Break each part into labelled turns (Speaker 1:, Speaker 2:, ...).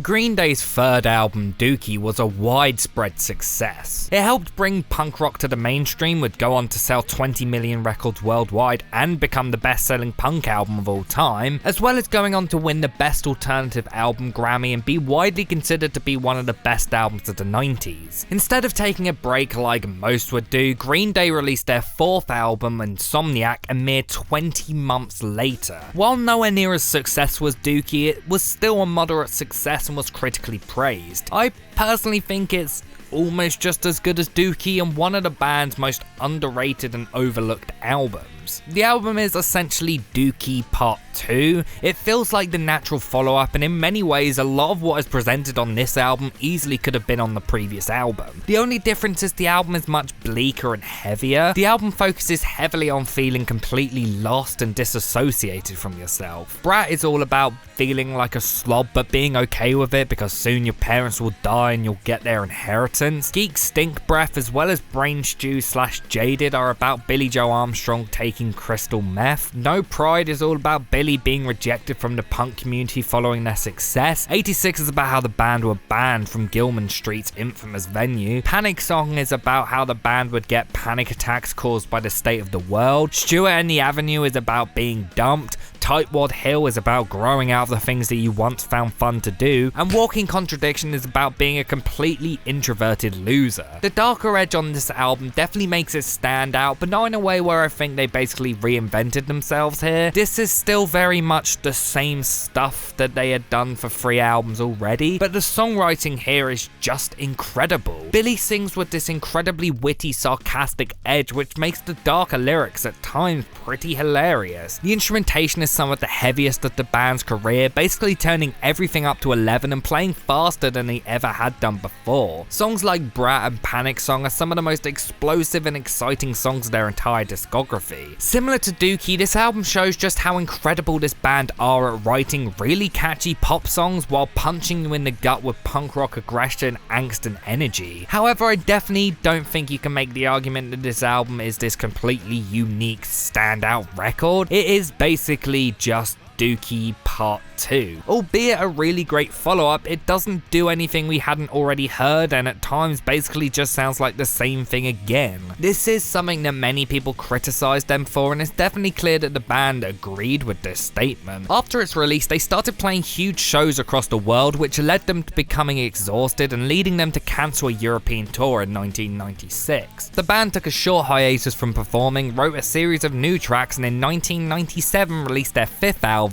Speaker 1: Green Day's third album, Dookie, was a widespread success. It helped bring punk rock to the mainstream, would go on to sell 20 million records worldwide and become the best-selling punk album of all time, as well as going on to win the Best Alternative Album Grammy and be widely considered to be one of the best albums of the 90s. Instead of taking a break like most would do, Green Day released their fourth album, Insomniac, a mere 20 months later. While nowhere near as successful as Dookie, it was still a moderate success and was critically praised. I personally think it's almost just as good as Dookie and one of the band's most underrated and overlooked albums. The album is essentially Dookie Part 2. It feels like the natural follow-up, and in many ways a lot of what is presented on this album easily could have been on the previous album. The only difference is the album is much bleaker and heavier. The album focuses heavily on feeling completely lost and disassociated from yourself. Brat is all about feeling like a slob but being okay with it because soon your parents will die and you'll get their inheritance. Geek Stink Breath as well as Brain Stew / Jaded are about Billy Joe Armstrong taking crystal meth. No Pride is all about Billy being rejected from the punk community following their success. 86 is about how the band were banned from Gilman Street's infamous venue. Panic Song is about how the band would get panic attacks caused by the state of the world. Stuart and the Avenue is about being dumped. Tightwad Hill is about growing out of the things that you once found fun to do, and Walking Contradiction is about being a completely introverted loser. The darker edge on this album definitely makes it stand out, but not in a way where I think they basically reinvented themselves here. This is still very much the same stuff that they had done for 3 albums already, but the songwriting here is just incredible. Billy sings with this incredibly witty, sarcastic edge, which makes the darker lyrics at times pretty hilarious. The instrumentation is some of the heaviest of the band's career, basically turning everything up to 11 and playing faster than they ever had done before. Songs like Brat and Panic Song are some of the most explosive and exciting songs of their entire discography. Similar to Dookie, this album shows just how incredible this band are at writing really catchy pop songs while punching you in the gut with punk rock aggression, angst and energy. However, I definitely don't think you can make the argument that this album is this completely unique, standout record. It is basically just Dookie Part 2. Albeit a really great follow-up, it doesn't do anything we hadn't already heard and at times basically just sounds like the same thing again. This is something that many people criticised them for, and it's definitely clear that the band agreed with this statement. After its release, they started playing huge shows across the world, which led them to becoming exhausted and leading them to cancel a European tour in 1996. The band took a short hiatus from performing, wrote a series of new tracks, and in 1997 released their 5th album,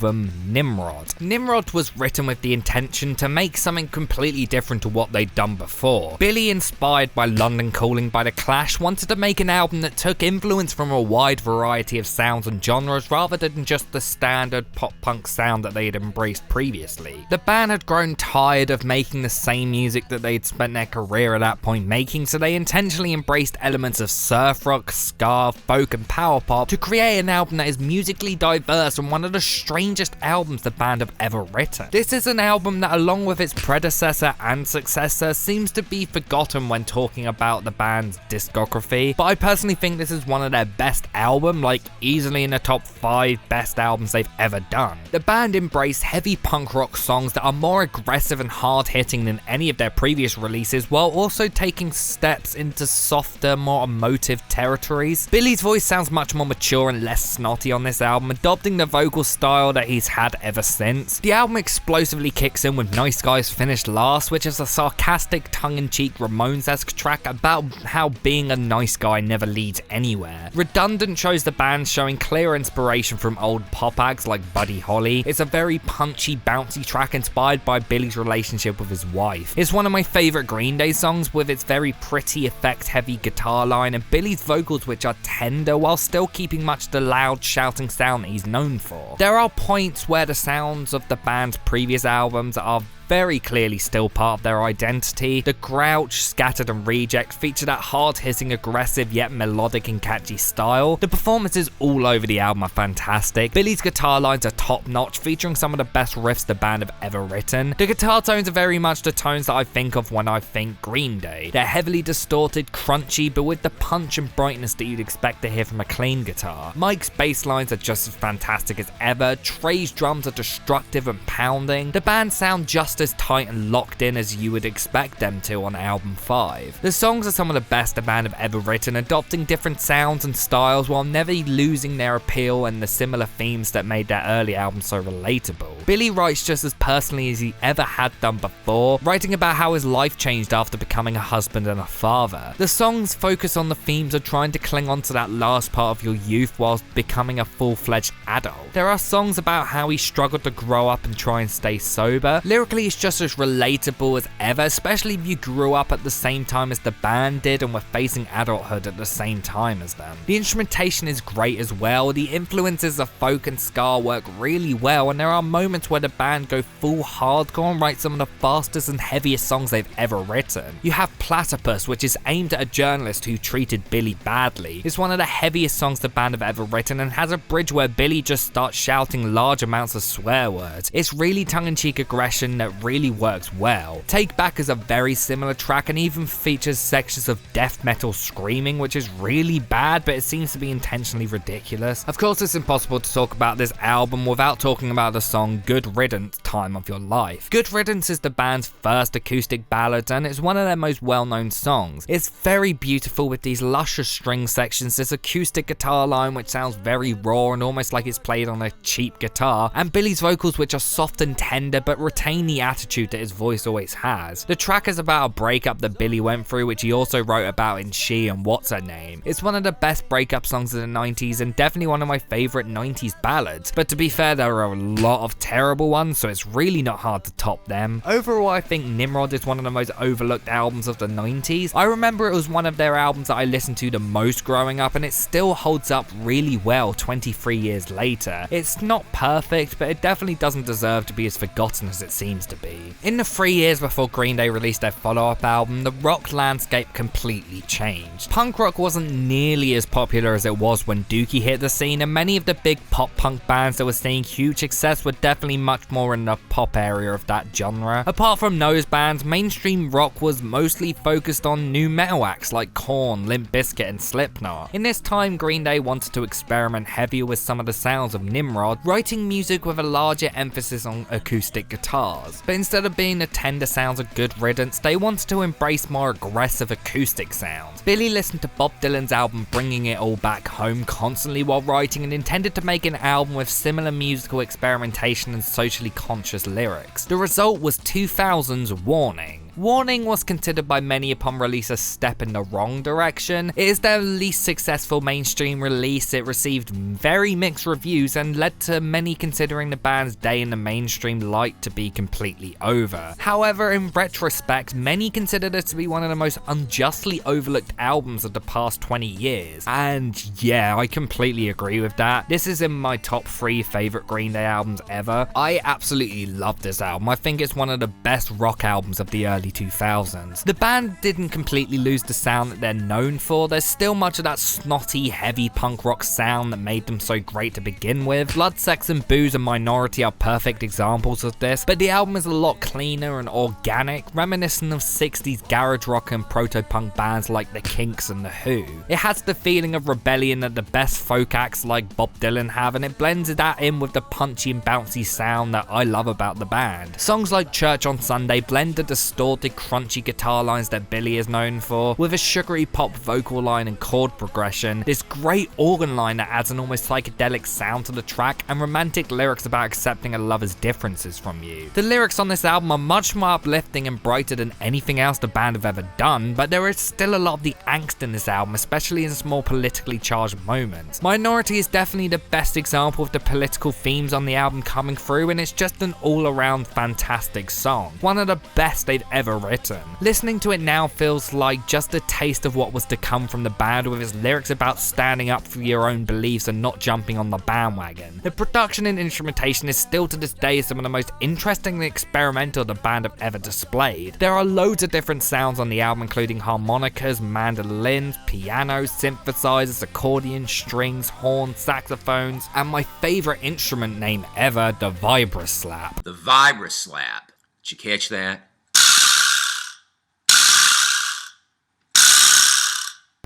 Speaker 1: Nimrod. Nimrod was written with the intention to make something completely different to what they'd done before. Billy, inspired by London Calling by The Clash, wanted to make an album that took influence from a wide variety of sounds and genres rather than just the standard pop-punk sound that they had embraced previously. The band had grown tired of making the same music that they'd spent their career at that point making, so they intentionally embraced elements of surf rock, ska, folk and power pop to create an album that is musically diverse and one of the strangest albums the band have ever written. This is an album that, along with its predecessor and successor, seems to be forgotten when talking about the band's discography, but I personally think this is one of their best albums, like easily in the top 5 best albums they've ever done. The band embraced heavy punk rock songs that are more aggressive and hard-hitting than any of their previous releases, while also taking steps into softer, more emotive territories. Billy's voice sounds much more mature and less snotty on this album, adopting the vocal style that he's had ever since. The album explosively kicks in with Nice Guys finished last, which is a sarcastic, tongue-in-cheek Ramones-esque track about how being a nice guy never leads anywhere. Redundant shows the band showing clear inspiration from old pop acts like Buddy Holly. It's a very punchy, bouncy track inspired by Billy's relationship with his wife. It's one of my favourite Green Day songs with its very pretty, effect-heavy guitar line and Billy's vocals which are tender while still keeping much the loud, shouting sound that he's known for. There are points where the sounds of the band's previous albums are very clearly still part of their identity. The Grouch, Scattered and Reject feature that hard-hitting, aggressive yet melodic and catchy style. The performances all over the album are fantastic. Billy's guitar lines are top top-notch, featuring some of the best riffs the band have ever written. The guitar tones are very much the tones that I think of when I think Green Day. They're heavily distorted, crunchy, but with the punch and brightness that you'd expect to hear from a clean guitar. Mike's bass lines are just as fantastic as ever, Trey's drums are destructive and pounding. The band sound just as tight and locked in as you would expect them to on album 5. The songs are some of the best the band have ever written, adopting different sounds and styles while never losing their appeal and the similar themes that made their early albums so relatable. Billy writes just as personally as he ever had done before, writing about how his life changed after becoming a husband and a father. The songs focus on the themes of trying to cling on to that last part of your youth whilst becoming a full-fledged adult. There are songs about how he struggled to grow up and try and stay sober. Lyrically, it's just as relatable as ever, especially if you grew up at the same time as the band did and were facing adulthood at the same time as them. The instrumentation is great as well, the influences of folk and ska work really well, and there are moments where the band go full hardcore and write some of the fastest and heaviest songs they've ever written. You have Platypus, which is aimed at a journalist who treated Billy badly. It's one of the heaviest songs the band have ever written and has a bridge where Billy just starts shouting large amounts of swear words. It's really tongue-in-cheek aggression that really works well. Take Back is a very similar track and even features sections of death metal screaming, which is really bad, but it seems to be intentionally ridiculous. Of course, it's impossible to talk about this album without talking about the song Good Riddance, Time of Your Life. Good Riddance is the band's first acoustic ballad and it's one of their most well-known songs. It's very beautiful with these luscious string sections, this acoustic guitar line which sounds very raw and almost like it's played on a cheap guitar, and Billy's vocals which are soft and tender but retain the attitude that his voice always has. The track is about a breakup that Billy went through, which he also wrote about in She and What's Her Name. It's one of the best breakup songs of the 90s and definitely one of my favourite 90s ballads, but to be fair, there are a lot of terrible ones, so it's really not hard to top them. Overall, I think Nimrod is one of the most overlooked albums of the 90s. I remember it was one of their albums that I listened to the most growing up, and it still holds up really well 23 years later. It's not perfect, but it definitely doesn't deserve to be as forgotten as it seems to be. In the 3 years before Green Day released their follow-up album, the rock landscape completely changed. Punk rock wasn't nearly as popular as it was when Dookie hit the scene, and many of the big pop-punk bands that were seeing huge success were definitely much more in the pop area of that genre. Apart from those bands, mainstream rock was mostly focused on nu metal acts like Korn, Limp Bizkit, and Slipknot. In this time, Green Day wanted to experiment heavier with some of the sounds of Nimrod, writing music with a larger emphasis on acoustic guitars. But instead of being the tender sounds of Good Riddance, they wanted to embrace more aggressive acoustic sounds. Billy listened to Bob Dylan's album Bringing It All Back Home constantly while writing and intended to make an album with similar musical experimentation and socially conscious lyrics. The result was 2000's Warning. Warning was considered by many upon release a step in the wrong direction. It is their least successful mainstream release. It received very mixed reviews and led to many considering the band's day in the mainstream light to be completely over. However, in retrospect, many consider this to be one of the most unjustly overlooked albums of the past 20 years. And yeah, I completely agree with that. This is in my top 3 favorite Green Day albums ever. I absolutely love this album. I think it's one of the best rock albums of the early 2000s. The band didn't completely lose the sound that they're known for. There's still much of that snotty, heavy punk rock sound that made them so great to begin with. Blood, Sex and Booze and Minority are perfect examples of this, but the album is a lot cleaner and organic, reminiscent of 60s garage rock and proto-punk bands like The Kinks and The Who. It has the feeling of rebellion that the best folk acts like Bob Dylan have, and it blends that in with the punchy and bouncy sound that I love about the band. Songs like Church on Sunday blend the distorted, crunchy guitar lines that Billy is known for, with a sugary pop vocal line and chord progression, this great organ line that adds an almost psychedelic sound to the track, and romantic lyrics about accepting a lover's differences from you. The lyrics on this album are much more uplifting and brighter than anything else the band have ever done, but there is still a lot of the angst in this album, especially in some more politically charged moments. Minority is definitely the best example of the political themes on the album coming through, and it's just an all-around fantastic song. One of the best they've ever ever written. Listening to it now feels like just a taste of what was to come from the band, with its lyrics about standing up for your own beliefs and not jumping on the bandwagon. The production and instrumentation is still to this day some of the most interesting and experimental the band have ever displayed. There are loads of different sounds on the album, including harmonicas, mandolins, pianos, synthesizers, accordion, strings, horns, saxophones, and my favorite instrument name ever, the Vibraslap.
Speaker 2: The Vibraslap. Did you catch that?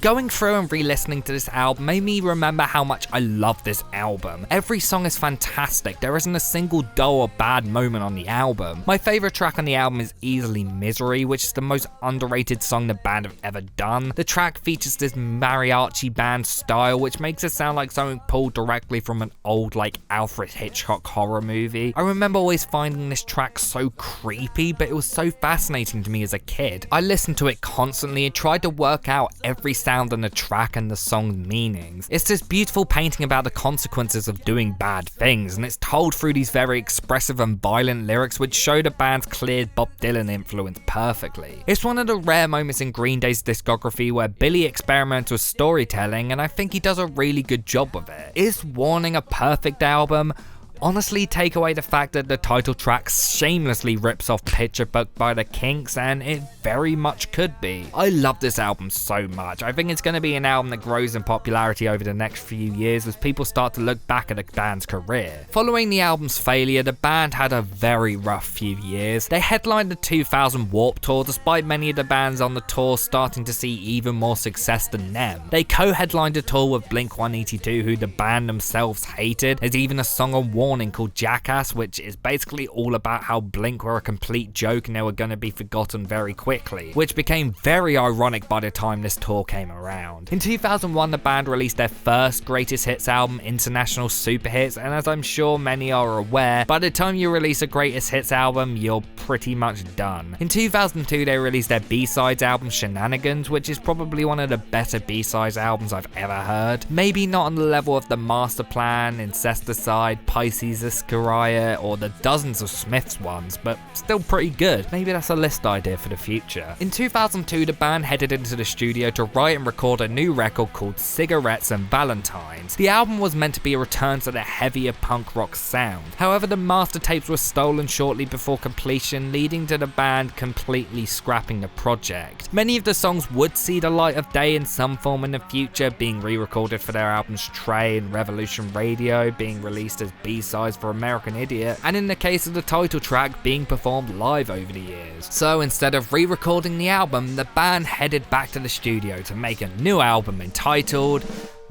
Speaker 1: Going through and re-listening to this album made me remember how much I love this album. Every song is fantastic, there isn't a single dull or bad moment on the album. My favourite track on the album is easily Misery, which is the most underrated song the band have ever done. The track features this mariachi band style, which makes it sound like something pulled directly from an old Alfred Hitchcock horror movie. I remember always finding this track so creepy, but it was so fascinating to me as a kid. I listened to it constantly and tried to work out every sound on the track and the song's meanings. It's this beautiful painting about the consequences of doing bad things, and it's told through these very expressive and violent lyrics which show the band's clear Bob Dylan influence perfectly. It's one of the rare moments in Green Day's discography where Billy experiments with storytelling, and I think he does a really good job with it. Is Warning a perfect album? Honestly, take away the fact that the title track shamelessly rips off Picture Book by the Kinks, and it very much could be. I love this album so much. I think it's going to be an album that grows in popularity over the next few years as people start to look back at the band's career. Following the album's failure, the band had a very rough few years. They headlined the 2000 Warped Tour, despite many of the bands on the tour starting to see even more success than them. They co-headlined a tour with Blink-182, who the band themselves hated. There's even a song on Warning called Jackass, which is basically all about how Blink were a complete joke and they were going to be forgotten very quickly, which became very ironic by the time this tour came around. In 2001, the band released their first greatest hits album, International Super Hits, and as I'm sure many are aware, by the time you release a greatest hits album, you're pretty much done. In 2002, they released their B-sides album, Shenanigans, which is probably one of the better B-sides albums I've ever heard. Maybe not on the level of the Master Plan, Incesticide, Pisces Iscariah, or the dozens of Smiths ones, but still pretty good. Maybe that's a list idea for the future. In 2002, the band headed into the studio to write and record a new record called Cigarettes and Valentines. The album was meant to be a return to the heavier punk rock sound. However, the master tapes were stolen shortly before completion, leading to the band completely scrapping the project. Many of the songs would see the light of day in some form in the future, being re-recorded for their albums Trey and Revolution Radio, being released as B-sides for American Idiot, and in the case of the title track, being performed live over the years. So instead of re-recording the album, the band headed back to the studio to make a new album entitled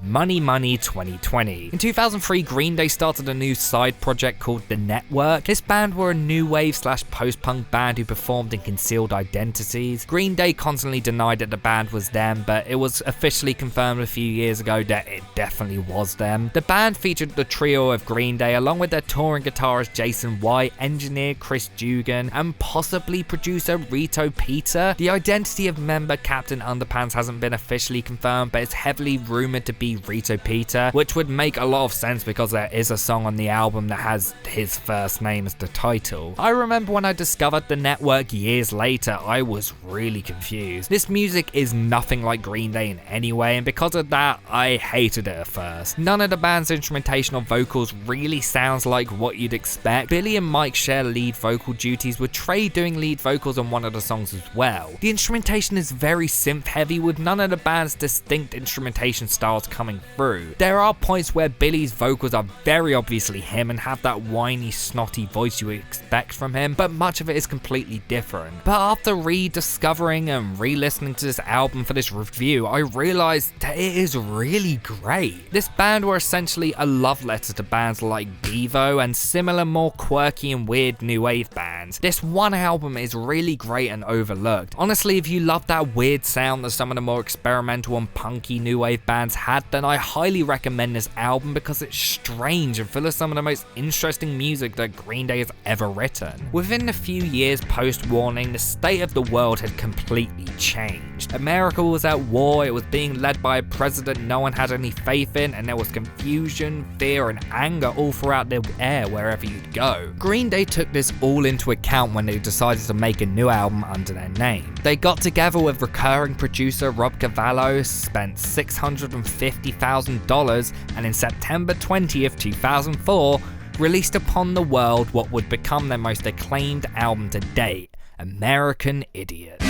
Speaker 1: Money Money 2020. In 2003, Green Day started a new side project called The Network. This band were a new wave / post-punk band who performed in concealed identities. Green Day constantly denied that the band was them, but it was officially confirmed a few years ago that it definitely was them. The band featured the trio of Green Day along with their touring guitarist Jason White, engineer Chris Dugan, and possibly producer Rito Peter. The identity of member Captain Underpants hasn't been officially confirmed, but it's heavily rumored to be Rito Peter, which would make a lot of sense because there is a song on the album that has his first name as the title. I remember when I discovered The Network years later, I was really confused. This music is nothing like Green Day in any way, and because of that, I hated it at first. None of the band's instrumentation or vocals really sounds like what you'd expect. Billy and Mike share lead vocal duties, with Trey doing lead vocals on one of the songs as well. The instrumentation is very synth heavy, with none of the band's distinct instrumentation styles coming through. There are points where Billy's vocals are very obviously him and have that whiny, snotty voice you would expect from him, but much of it is completely different. But after rediscovering and re-listening to this album for this review, I realized that it is really great. This band were essentially a love letter to bands like Devo and similar more quirky and weird new wave bands. This one album is really great and overlooked. Honestly, if you love that weird sound that some of the more experimental and punky new wave bands had then I highly recommend this album because it's strange and full of some of the most interesting music that Green Day has ever written. Within a few years post-Warning, the state of the world had completely changed. America was at war, it was being led by a president no one had any faith in, and there was confusion, fear, and anger all throughout the air wherever you'd go. Green Day took this all into account when they decided to make a new album under their name. They got together with recurring producer Rob Cavallo, spent $650,000, and in September 20th, 2004, released upon the world what would become their most acclaimed album to date, American Idiot.